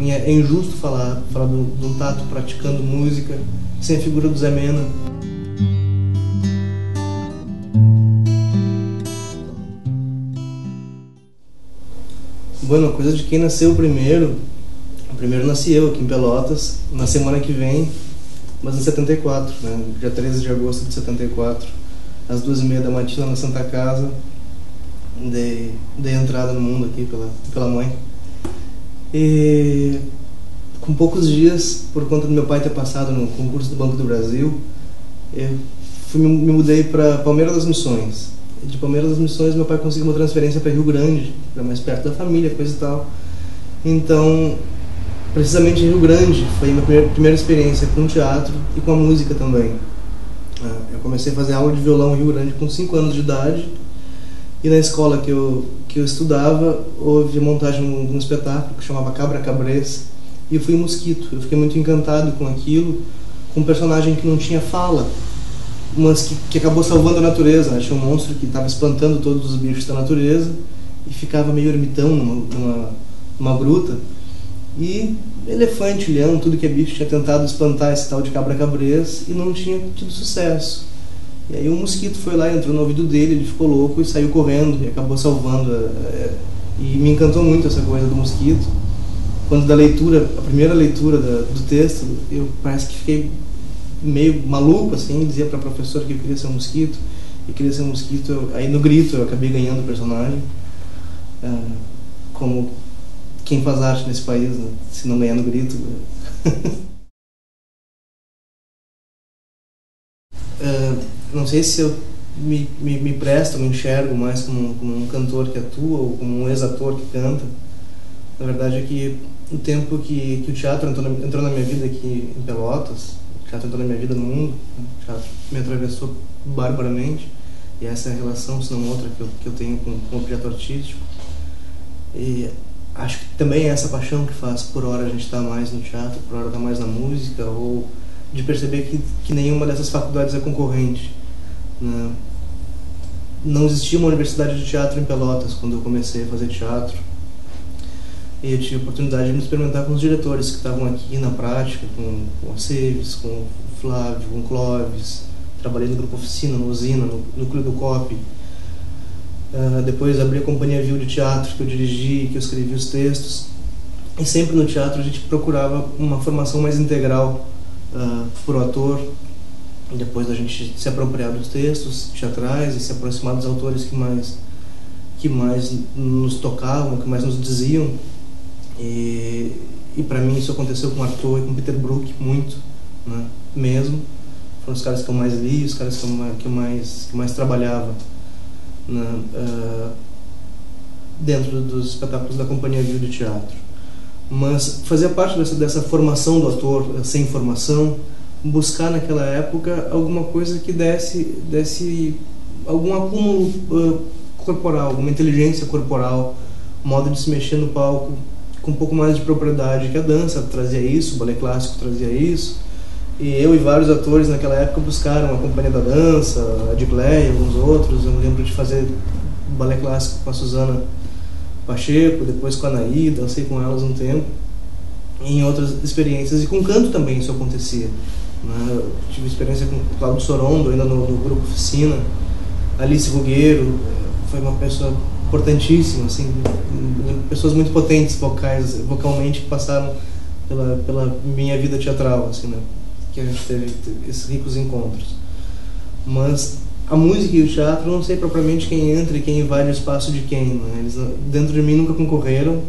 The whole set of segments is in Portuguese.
mim é injusto falar de um Tato praticando música sem a figura do Zé Mena. Bueno, coisa de quem nasceu primeiro. Primeiro nasci eu aqui em Pelotas, na semana que vem, mas em 74, né? Dia 13 de agosto de 74, às 2h30 da matina na Santa Casa, dei entrada no mundo aqui pela mãe. E com poucos dias, por conta do meu pai ter passado no concurso do Banco do Brasil, eu me mudei para Palmeiras das Missões. De Palmeiras das Missões, meu pai conseguiu uma transferência para Rio Grande, para mais perto da família, coisa e tal. Então, precisamente em Rio Grande, foi a minha primeira experiência com teatro e com a música também. Eu comecei a fazer aula de violão em Rio Grande com 5 anos de idade, e na escola que eu estudava, houve a montagem de um espetáculo que chamava Cabra Cabrês, e eu fui um mosquito. Eu fiquei muito encantado com aquilo, com um personagem que não tinha fala, mas que acabou salvando a natureza. Tinha um monstro que estava espantando todos os bichos da natureza, e ficava meio ermitão numa gruta. E elefante, leão, tudo que é bicho tinha tentado espantar esse tal de cabra-cabrês e não tinha tido sucesso. E aí o mosquito foi lá, entrou no ouvido dele, ele ficou louco e saiu correndo e acabou salvando. E me encantou muito essa coisa do mosquito. Quando a primeira leitura do texto, eu parece que fiquei meio maluco, assim, dizia para a professora que eu queria ser um mosquito, aí no grito eu acabei ganhando o personagem. Como quem faz arte nesse país, né? Se não ganhar no grito. Não sei se eu me presto, me enxergo mais como um cantor que atua ou como um ex-ator que canta. Na verdade é que o tempo que o teatro entrou na minha vida aqui em Pelotas, o teatro entrou na minha vida no mundo, o teatro me atravessou barbaramente, e essa é a relação, se não outra, que eu tenho com o objeto artístico. E acho que também é essa paixão que faz por hora a gente estar mais no teatro, por hora estar mais na música, ou de perceber que nenhuma dessas faculdades é concorrente, né? Não existia uma universidade de teatro em Pelotas quando eu comecei a fazer teatro, e eu tive a oportunidade de me experimentar com os diretores que estavam aqui na prática, com o Aceves, com o Flávio, com o Clóvis. Trabalhei no Grupo Oficina, no Usina, no Clube do Cop. Depois abri a Companhia Viu de Teatro, que eu dirigi, que eu escrevi os textos. E sempre no teatro a gente procurava uma formação mais integral para o ator, depois da gente se apropriar dos textos teatrais e se aproximar dos autores que mais nos tocavam, que mais nos diziam. E para mim isso aconteceu com Artaud e com Peter Brook muito, né? Mesmo. Foram os caras que eu mais li, os caras que eu mais trabalhava, né? Dentro dos espetáculos da Companhia Viu de Teatro. Mas fazia parte dessa formação do ator sem formação, buscar naquela época alguma coisa que desse algum acúmulo corporal, alguma inteligência corporal, modo de se mexer no palco com um pouco mais de propriedade, que a dança trazia isso, o balé clássico trazia isso. E eu e vários atores naquela época buscaram a Companhia da Dança, a de Cleia e alguns outros. Eu me lembro de fazer balé clássico com a Suzana Pacheco, depois com a Anaí, dancei com elas um tempo, e em outras experiências. E com canto também isso acontecia, né? Eu tive experiência com o Cláudio Sorondo, ainda no Grupo Oficina. Alice Rugueiro foi uma pessoa importantíssima, assim, pessoas muito potentes vocalmente, que passaram pela minha vida teatral, assim, né? Que a gente teve esses ricos encontros. Mas a música e o teatro, eu não sei propriamente quem entra e quem invade o espaço de quem, né? Eles dentro de mim nunca concorreram.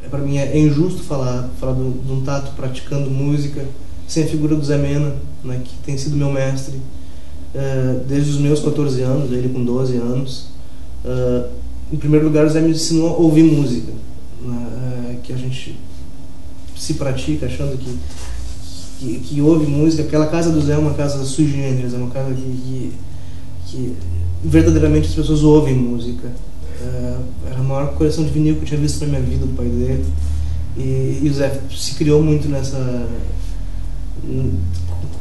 Para mim é injusto falar de um Tato praticando música sem a figura do Zé Mena, né? Que tem sido meu mestre desde os meus 14 anos, ele com 12 anos. Em primeiro lugar, o Zé me ensinou a ouvir música, né? Que a gente se pratica achando que ouve música. Aquela casa do Zé é uma casa sui generis, é uma casa que verdadeiramente as pessoas ouvem música. Era a maior coleção de vinil que eu tinha visto na minha vida, do pai dele. E o Zé se criou muito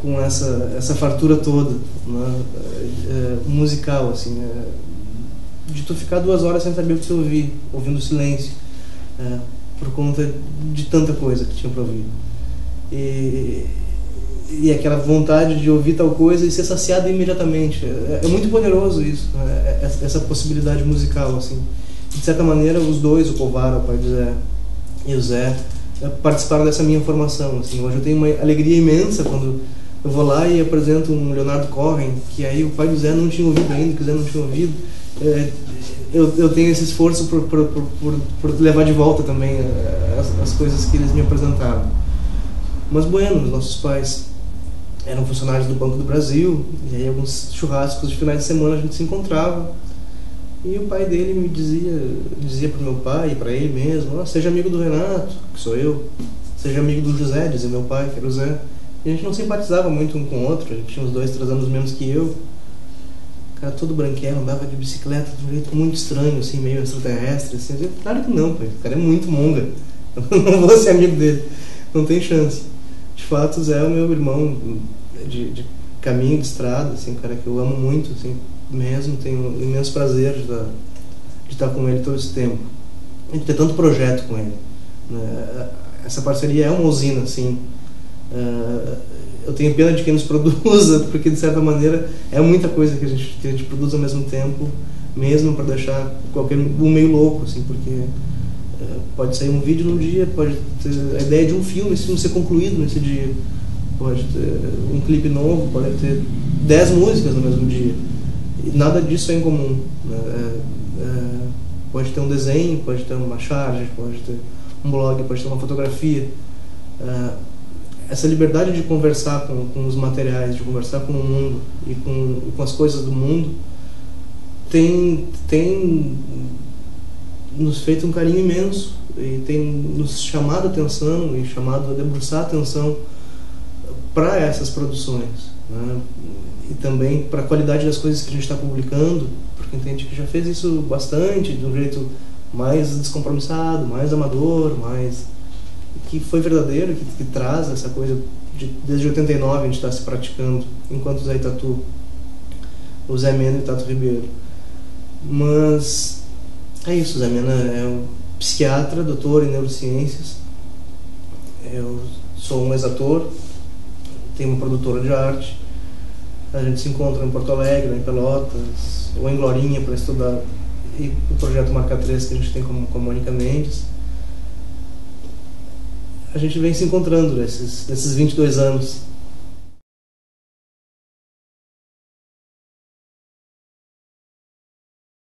com essa fartura toda, né? Musical, assim, de tu ficar 2 horas sem saber o que tu ouvir, ouvindo o silêncio, por conta de tanta coisa que tinha para ouvir. E aquela vontade de ouvir tal coisa e ser saciado imediatamente. É muito poderoso isso, essa possibilidade musical, assim. De certa maneira, os dois, o Kovar, o pai do Zé, e o Zé, participaram dessa minha formação, assim. Hoje eu tenho uma alegria imensa quando eu vou lá e apresento um Leonardo Cohen, que aí o pai do Zé não tinha ouvido ainda, que o Zé não tinha ouvido. Eu tenho esse esforço por levar de volta também as coisas que eles me apresentaram. Mas bueno, os nossos pais eram funcionários do Banco do Brasil, e aí alguns churrascos de finais de semana a gente se encontrava, e o pai dele me dizia para o meu pai e para ele mesmo: seja amigo do Renato, que sou eu, seja amigo do José, dizia meu pai, que era o Zé. E a gente não simpatizava muito um com o outro, a gente tinha uns 2, 3 anos menos que eu. O cara todo branquelo, andava de bicicleta de um jeito muito estranho, assim, meio extraterrestre, assim. Eu dizia, claro que não, pai, o cara é muito monga, eu não vou ser amigo dele, não tem chance. De fato, o Zé é o meu irmão de caminho, de estrada, assim, um cara que eu amo muito, assim, mesmo, tenho um imenso prazer de estar com ele todo esse tempo, e de ter tanto projeto com ele, né? Essa parceria é uma usina, assim. Eu tenho pena de quem nos produza, porque de certa maneira é muita coisa que a gente produz ao mesmo tempo, mesmo para deixar qualquer um meio louco, assim, porque pode sair um vídeo num dia, pode ter a ideia de um filme, esse filme ser concluído nesse dia, pode ter um clipe novo, pode ter 10 músicas no mesmo dia, e nada disso é incomum, né? Pode ter um desenho, pode ter uma charge, pode ter um blog, pode ter uma fotografia. Essa liberdade de conversar com os materiais, de conversar com o mundo e com as coisas do mundo tem nos feito um carinho imenso e tem nos chamado a atenção e chamado a debruçar a atenção para essas produções, né? E também para a qualidade das coisas que a gente está publicando, porque entende que já fez isso bastante, de um jeito mais descompromissado, mais amador, mais que foi verdadeiro, que traz essa coisa desde 89 a gente está se praticando, enquanto o Zé Itatu, o Zé Mena e o Tato Ribeiro. Mas é isso, o Zé Mena é um psiquiatra, doutor em neurociências, eu sou um ex-ator, tenho uma produtora de arte, a gente se encontra em Porto Alegre, em Pelotas, ou em Glorinha para estudar, e o projeto Marca 3 que a gente tem com a Mônica Mendes. A gente vem se encontrando nesses 22 anos